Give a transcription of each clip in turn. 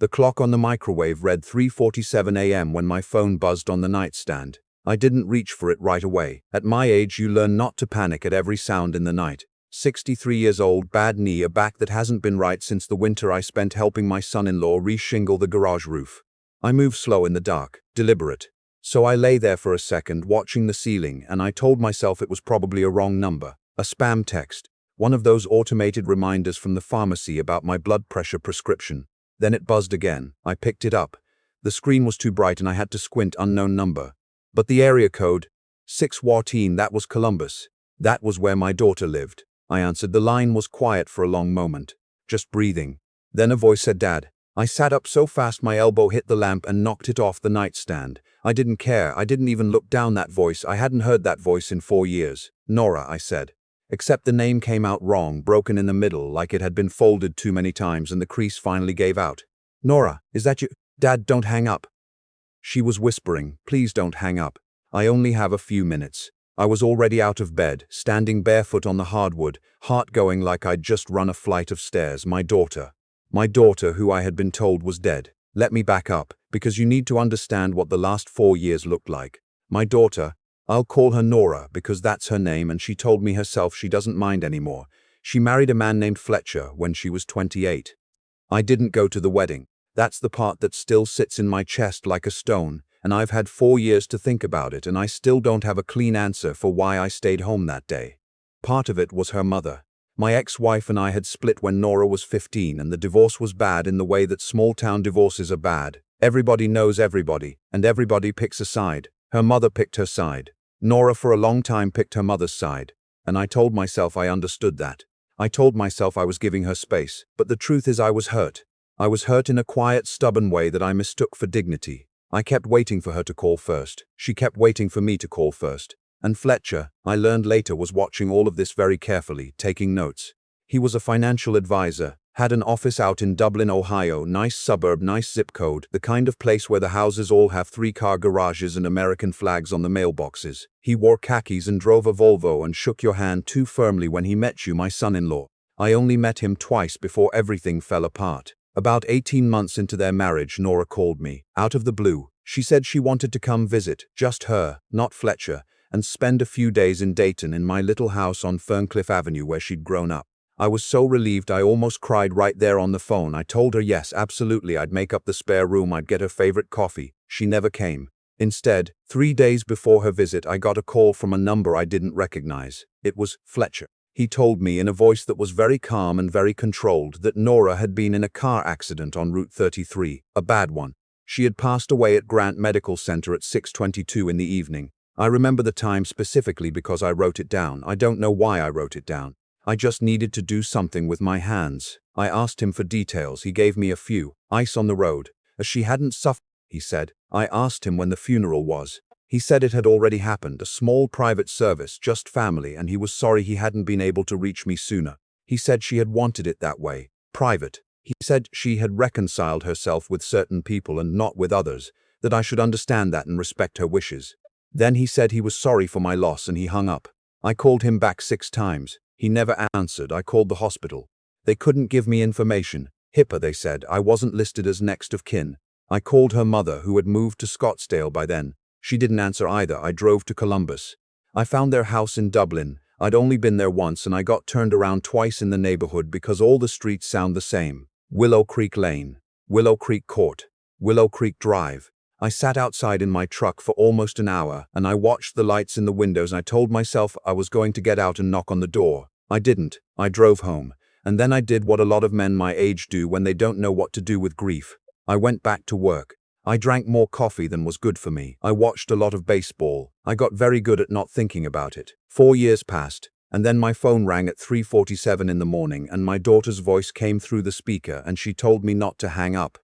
The clock on the microwave read 3:47 a.m. when my phone buzzed on the nightstand. I didn't reach for it right away. At my age, you learn not to panic at every sound in the night. 63 years old, bad knee, a back that hasn't been right since the winter I spent helping my son-in-law re-shingle the garage roof. I move slow in the dark, deliberate. So I lay there for a second, watching the ceiling, and I told myself it was probably a wrong number. A spam text. One of those automated reminders from the pharmacy about my blood pressure prescription. Then it buzzed again. I picked it up. The screen was too bright and I had to squint. Unknown number. But the area code, 614, that was Columbus. That was where my daughter lived. I answered. The line was quiet for a long moment, just breathing. Then a voice said, "Dad." I sat up so fast my elbow hit the lamp and knocked it off the nightstand. I didn't care. I didn't even look down. That voice, I hadn't heard that voice in 4 years. "Nora," I said. Except the name came out wrong, broken in the middle, like it had been folded too many times and the crease finally gave out. "Nora, is that you?" "Dad, don't hang up." She was whispering, "Please don't hang up. I only have a few minutes." I was already out of bed, standing barefoot on the hardwood, heart going like I'd just run a flight of stairs. My daughter, who I had been told was dead. Let me back up, because you need to understand what the last 4 years looked like. My daughter, I'll call her Nora because that's her name, and she told me herself she doesn't mind anymore. She married a man named Fletcher when she was 28. I didn't go to the wedding. That's the part that still sits in my chest like a stone, and I've had 4 years to think about it, and I still don't have a clean answer for why I stayed home that day. Part of it was her mother. My ex-wife and I had split when Nora was 15, and the divorce was bad in the way that small-town divorces are bad. Everybody knows everybody, and everybody picks a side. Her mother picked her side. Nora for a long time picked her mother's side, and I told myself I understood that. I told myself I was giving her space, but the truth is I was hurt. I was hurt in a quiet, stubborn way that I mistook for dignity. I kept waiting for her to call first. She kept waiting for me to call first. And Fletcher, I learned later, was watching all of this very carefully, taking notes. He was a financial advisor, had an office out in Dublin, Ohio, nice suburb, nice zip code, the kind of place where the houses all have 3-car garages and American flags on the mailboxes. He wore khakis and drove a Volvo and shook your hand too firmly when he met you, my son-in-law. I only met him twice before everything fell apart. About 18 months into their marriage, Nora called me, out of the blue. She said she wanted to come visit, just her, not Fletcher, and spend a few days in Dayton in my little house on Ferncliff Avenue where she'd grown up. I was so relieved I almost cried right there on the phone. I told her yes, absolutely, I'd make up the spare room, I'd get her favorite coffee. She never came. Instead, 3 days before her visit, I got a call from a number I didn't recognize. It was Fletcher. He told me in a voice that was very calm and very controlled that Nora had been in a car accident on Route 33, a bad one. She had passed away at Grant Medical Center at 6:22 in the evening. I remember the time specifically because I wrote it down. I don't know why I wrote it down. I just needed to do something with my hands. I asked him for details. He gave me a few. Ice on the road. As she hadn't suffered, he said. I asked him when the funeral was. He said it had already happened, a small private service, just family, and he was sorry he hadn't been able to reach me sooner. He said she had wanted it that way, private. He said she had reconciled herself with certain people and not with others, that I should understand that and respect her wishes. Then he said he was sorry for my loss and he hung up. I called him back 6 times. He never answered. I called the hospital. They couldn't give me information. HIPAA, they said. I wasn't listed as next of kin. I called her mother, who had moved to Scottsdale by then. She didn't answer either. I drove to Columbus. I found their house in Dublin. I'd only been there once and I got turned around twice in the neighborhood because all the streets sound the same. Willow Creek Lane, Willow Creek Court, Willow Creek Drive. I sat outside in my truck for almost an hour and I watched the lights in the windows and I told myself I was going to get out and knock on the door. I didn't. I drove home. And then I did what a lot of men my age do when they don't know what to do with grief. I went back to work. I drank more coffee than was good for me. I watched a lot of baseball. I got very good at not thinking about it. 4 years passed, and then my phone rang at 3:47 in the morning and my daughter's voice came through the speaker and she told me not to hang up.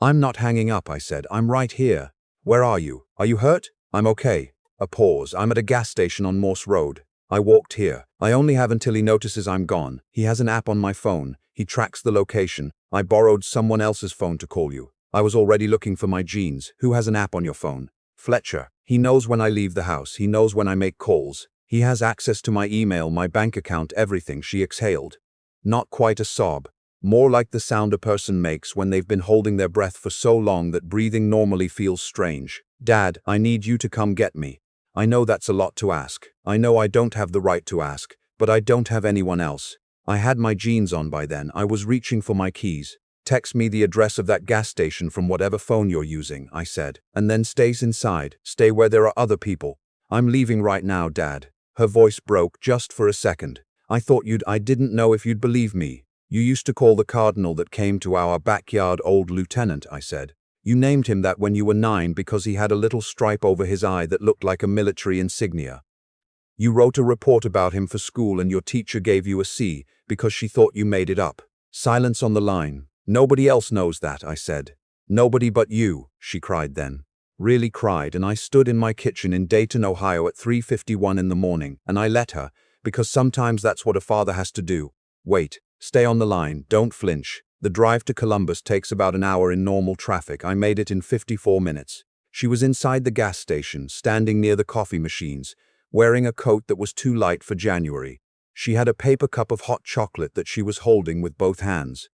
"I'm not hanging up," I said. "I'm right here." "Where are you? Are you hurt?" "I'm okay." A pause. "I'm at a gas station on Morse Road. I walked here. I only have until he notices I'm gone. He has an app on my phone. He tracks the location. I borrowed someone else's phone to call you. I was already looking for my jeans. Who has an app on your phone?" "Fletcher. He knows when I leave the house. He knows when I make calls. He has access to my email, my bank account, everything." She exhaled. Not quite a sob. More like the sound a person makes when they've been holding their breath for so long that breathing normally feels strange. Dad, I need you to come get me. I know that's a lot to ask. I know I don't have the right to ask, but I don't have anyone else. I had my jeans on by then. I was reaching for my keys. Text me the address of that gas station from whatever phone you're using, I said, and then stays inside. Stay where there are other people. I'm leaving right now, Dad. Her voice broke just for a second. I didn't know if you'd believe me. You used to call the cardinal that came to our backyard old lieutenant, I said. You named him that when you were 9 because he had a little stripe over his eye that looked like a military insignia. You wrote a report about him for school and your teacher gave you a C because she thought you made it up. Silence on the line. Nobody else knows that, I said. Nobody but you, she cried then. Really cried, and I stood in my kitchen in Dayton, Ohio at 3:51 in the morning, and I let her, because sometimes that's what a father has to do. Wait, stay on the line, don't flinch. The drive to Columbus takes about an hour in normal traffic. I made it in 54 minutes. She was inside the gas station, standing near the coffee machines, wearing a coat that was too light for January. She had a paper cup of hot chocolate that she was holding with both hands.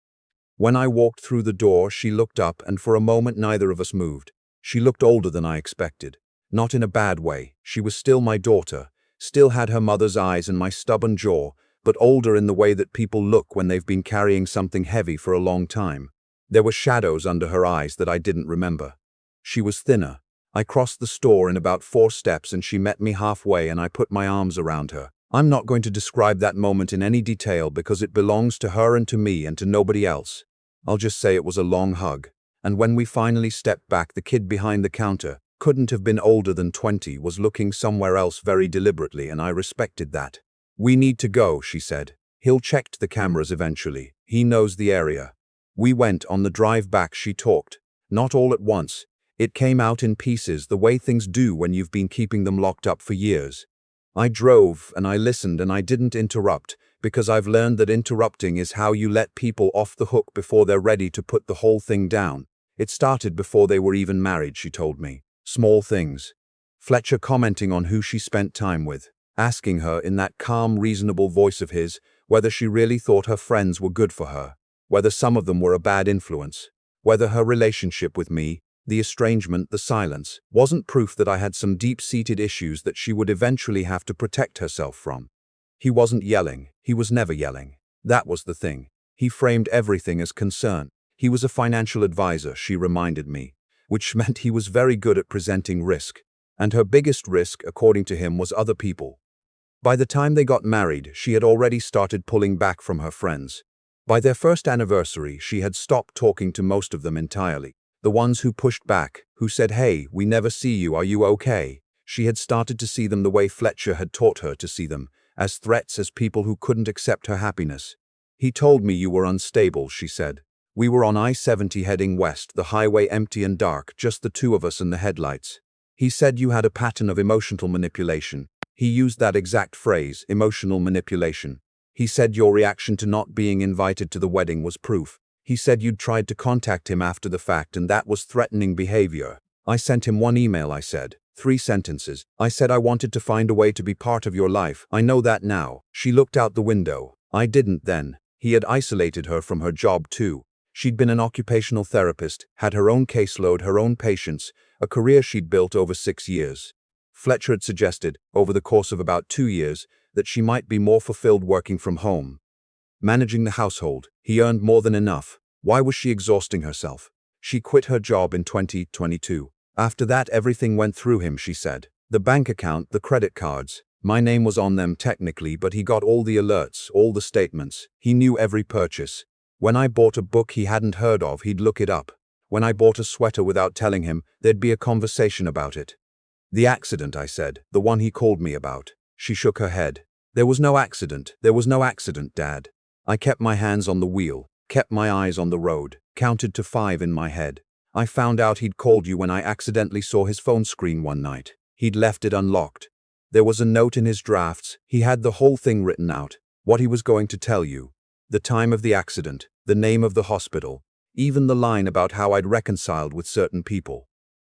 When I walked through the door, she looked up, and for a moment neither of us moved. She looked older than I expected. Not in a bad way. She was still my daughter, still had her mother's eyes and my stubborn jaw, but older in the way that people look when they've been carrying something heavy for a long time. There were shadows under her eyes that I didn't remember. She was thinner. I crossed the store in about 4 steps and she met me halfway and I put my arms around her. I'm not going to describe that moment in any detail because it belongs to her and to me and to nobody else. I'll just say it was a long hug. And when we finally stepped back, the kid behind the counter, couldn't have been older than 20, was looking somewhere else very deliberately, and I respected that. We need to go, she said. He'll check the cameras eventually. He knows the area. We went. On the drive back she talked. Not all at once. It came out in pieces, the way things do when you've been keeping them locked up for years. I drove, and I listened, and I didn't interrupt, because I've learned that interrupting is how you let people off the hook before they're ready to put the whole thing down. It started before they were even married, she told me. Small things. Fletcher commenting on who she spent time with, asking her in that calm, reasonable voice of his whether she really thought her friends were good for her, whether some of them were a bad influence, whether her relationship with me, the estrangement, the silence, wasn't proof that I had some deep-seated issues that she would eventually have to protect herself from. He wasn't yelling. He was never yelling. That was the thing. He framed everything as concern. He was a financial advisor, she reminded me, which meant he was very good at presenting risk. And her biggest risk, according to him, was other people. By the time they got married, she had already started pulling back from her friends. By their first anniversary, she had stopped talking to most of them entirely. The ones who pushed back, who said, "Hey, we never see you, are you okay?" She had started to see them the way Fletcher had taught her to see them, as threats, as people who couldn't accept her happiness. He told me you were unstable, she said. We were on I-70 heading west, the highway empty and dark, just the two of us and the headlights. He said you had a pattern of emotional manipulation. He used that exact phrase, emotional manipulation. He said your reaction to not being invited to the wedding was proof. He said you'd tried to contact him after the fact and that was threatening behavior. I sent him one email, I said. 3 sentences. I said I wanted to find a way to be part of your life. I know that now. She looked out the window. I didn't then. He had isolated her from her job too. She'd been an occupational therapist, had her own caseload, her own patients, a career she'd built over 6 years. Fletcher had suggested, over the course of about 2 years, that she might be more fulfilled working from home. Managing the household, he earned more than enough. Why was she exhausting herself? She quit her job in 2022. After that, everything went through him, she said. The bank account, the credit cards. My name was on them technically, but he got all the alerts, all the statements. He knew every purchase. When I bought a book he hadn't heard of, he'd look it up. When I bought a sweater without telling him, there'd be a conversation about it. The accident, I said, the one he called me about. She shook her head. There was no accident. There was no accident, Dad. I kept my hands on the wheel, kept my eyes on the road, counted to 5 in my head. I found out he'd called you when I accidentally saw his phone screen one night. He'd left it unlocked. There was a note in his drafts. He had the whole thing written out, what he was going to tell you. The time of the accident, the name of the hospital, even the line about how I'd reconciled with certain people.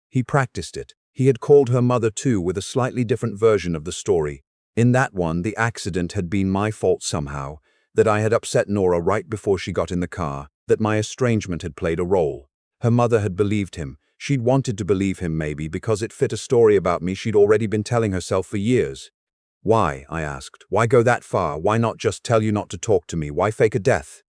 He practiced it. He had called her mother too with a slightly different version of the story. In that one, the accident had been my fault somehow, that I had upset Nora right before she got in the car, that my estrangement had played a role. Her mother had believed him. She'd wanted to believe him maybe because it fit a story about me she'd already been telling herself for years. Why? I asked. Why go that far? Why not just tell you not to talk to me? Why fake a death?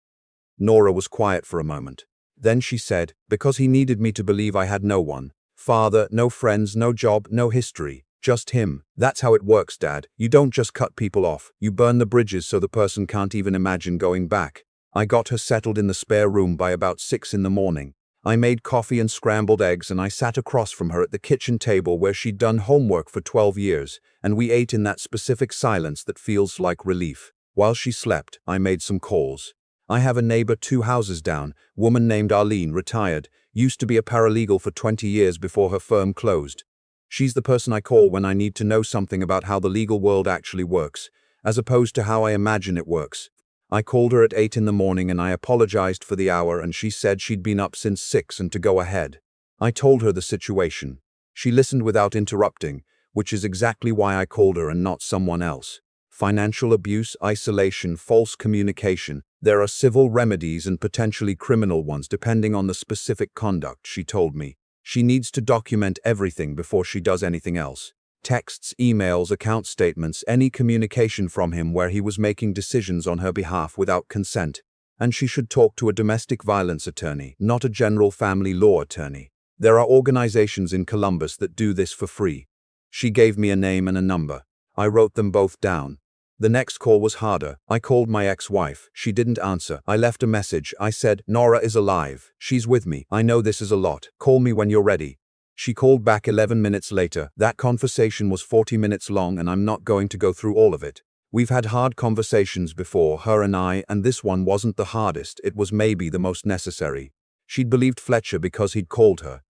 Nora was quiet for a moment. Then she said, because he needed me to believe I had no one. Father, no friends, no job, no history. Just him. That's how it works, Dad. You don't just cut people off. You burn the bridges so the person can't even imagine going back. I got her settled in the spare room by about 6 in the morning. I made coffee and scrambled eggs, and I sat across from her at the kitchen table where she'd done homework for 12 years, and we ate in that specific silence that feels like relief. While she slept, I made some calls. I have a neighbor 2 houses down, woman named Arlene, retired, used to be a paralegal for 20 years before her firm closed. She's the person I call when I need to know something about how the legal world actually works, as opposed to how I imagine it works. I called her at 8 in the morning and I apologized for the hour, and she said she'd been up since 6 and to go ahead. I told her the situation. She listened without interrupting, which is exactly why I called her and not someone else. Financial abuse, isolation, false communication. There are civil remedies and potentially criminal ones depending on the specific conduct, she told me. She needs to document everything before she does anything else. Texts, emails, account statements, any communication from him where he was making decisions on her behalf without consent. And she should talk to a domestic violence attorney, not a general family law attorney. There are organizations in Columbus that do this for free. She gave me a name and a number. I wrote them both down. The next call was harder. I called my ex-wife. She didn't answer. I left a message. I said, Nora is alive. She's with me. I know this is a lot. Call me when you're ready. She called back 11 minutes later. That conversation was 40 minutes long, and I'm not going to go through all of it. We've had hard conversations before, her and I, and this one wasn't the hardest. It was maybe the most necessary. She'd believed Fletcher because he'd called her,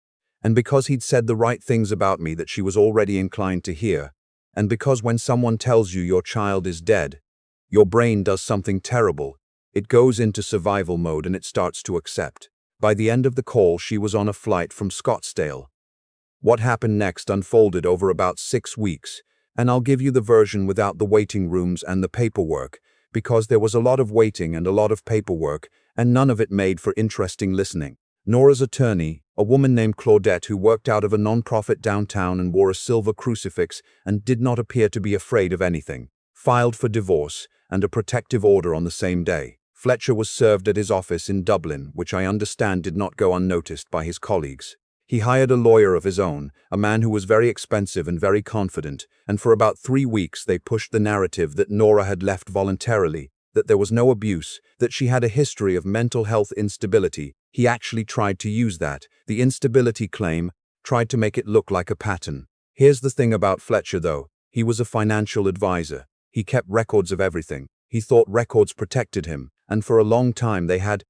and because he'd said the right things about me that she was already inclined to hear. And because when someone tells you your child is dead, your brain does something terrible. It goes into survival mode and it starts to accept. By the end of the call, she was on a flight from Scottsdale. What happened next unfolded over about 6 weeks, and I'll give you the version without the waiting rooms and the paperwork, because there was a lot of waiting and a lot of paperwork, and none of it made for interesting listening. Nora's attorney, a woman named Claudette who worked out of a non-profit downtown and wore a silver crucifix and did not appear to be afraid of anything, filed for divorce and a protective order on the same day. Fletcher was served at his office in Dublin, which I understand did not go unnoticed by his colleagues. He hired a lawyer of his own, a man who was very expensive and very confident, and for about 3 weeks they pushed the narrative that Nora had left voluntarily, that there was no abuse, that she had a history of mental health instability. He actually tried to use that, the instability claim, tried to make it look like a pattern. Here's the thing about Fletcher though, he was a financial advisor. He kept records of everything. He thought records protected him, and for a long time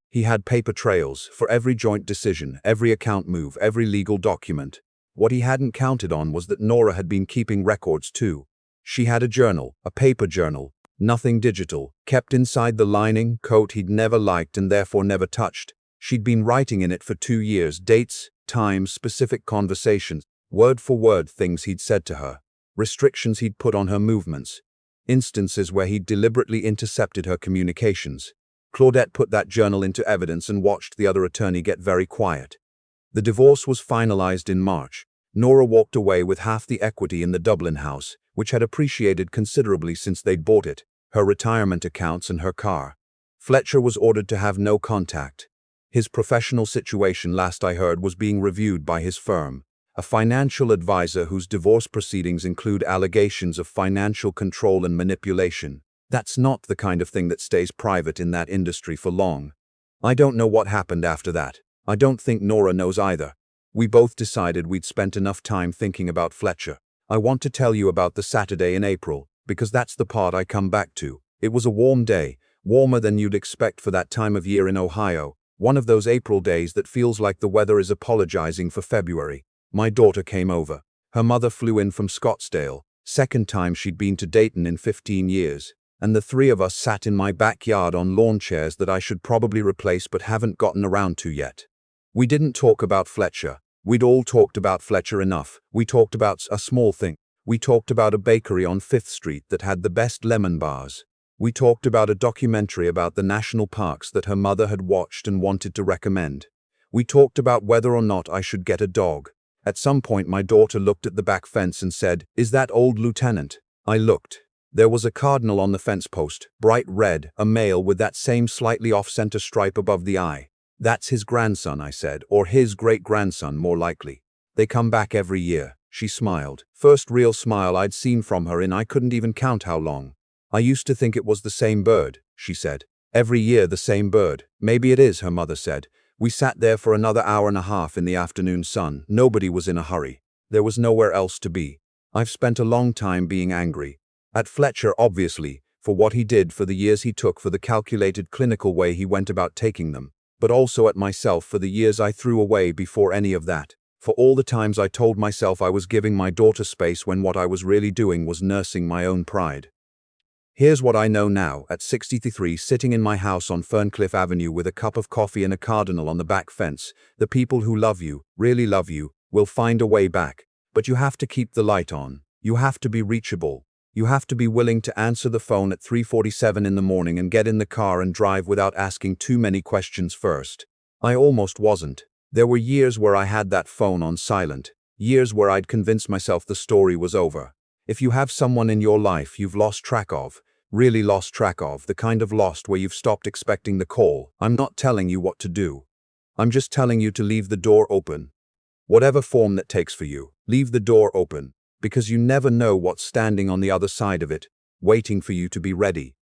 he had paper trails for every joint decision, every account move, every legal document. What he hadn't counted on was that Nora had been keeping records too. She had a journal, a paper journal, nothing digital, kept inside the lining coat he'd never liked and therefore never touched. She'd been writing in it for 2 years, dates, times, specific conversations, word for word things he'd said to her, restrictions he'd put on her movements, instances where he'd deliberately intercepted her communications. Claudette put that journal into evidence and watched the other attorney get very quiet. The divorce was finalized in March. Nora walked away with half the equity in the Dublin house, which had appreciated considerably since they'd bought it, her retirement accounts and her car. Fletcher was ordered to have no contact. His professional situation, last I heard, was being reviewed by his firm, a financial advisor whose divorce proceedings include allegations of financial control and manipulation. That's not the kind of thing that stays private in that industry for long. I don't know what happened after that. I don't think Nora knows either. We both decided we'd spent enough time thinking about Fletcher. I want to tell you about the Saturday in April, because that's the part I come back to. It was a warm day, warmer than you'd expect for that time of year in Ohio. One of those April days that feels like the weather is apologizing for February. My daughter came over. Her mother flew in from Scottsdale, second time she'd been to Dayton in 15 years. And the 3 of us sat in my backyard on lawn chairs that I should probably replace but haven't gotten around to yet. We didn't talk about Fletcher. We'd all talked about Fletcher enough. We talked about a small thing. We talked about a bakery on 5th Street that had the best lemon bars. We talked about a documentary about the national parks that her mother had watched and wanted to recommend. We talked about whether or not I should get a dog. At some point my daughter looked at the back fence and said, "Is that old Lieutenant?" I looked. There was a cardinal on the fence post, bright red, a male with that same slightly off-center stripe above the eye. "That's his grandson," I said, "or his great-grandson, more likely. They come back every year." She smiled. First real smile I'd seen from her in I couldn't even count how long. "I used to think it was the same bird," she said. "Every year the same bird." "Maybe it is," her mother said. We sat there for another hour and a half in the afternoon sun. Nobody was in a hurry. There was nowhere else to be. I've spent a long time being angry. At Fletcher, obviously, for what he did, for the years he took, for the calculated, clinical way he went about taking them. But also at myself for the years I threw away before any of that. For all the times I told myself I was giving my daughter space when what I was really doing was nursing my own pride. Here's what I know now, at 63, sitting in my house on Ferncliff Avenue with a cup of coffee and a cardinal on the back fence. The people who love you, really love you, will find a way back. But you have to keep the light on. You have to be reachable. You have to be willing to answer the phone at 3:47 in the morning and get in the car and drive without asking too many questions first. I almost wasn't. There were years where I had that phone on silent. Years where I'd convinced myself the story was over. If you have someone in your life you've lost track of, really lost track of, the kind of lost where you've stopped expecting the call, I'm not telling you what to do. I'm just telling you to leave the door open. Whatever form that takes for you, leave the door open, because you never know what's standing on the other side of it, waiting for you to be ready.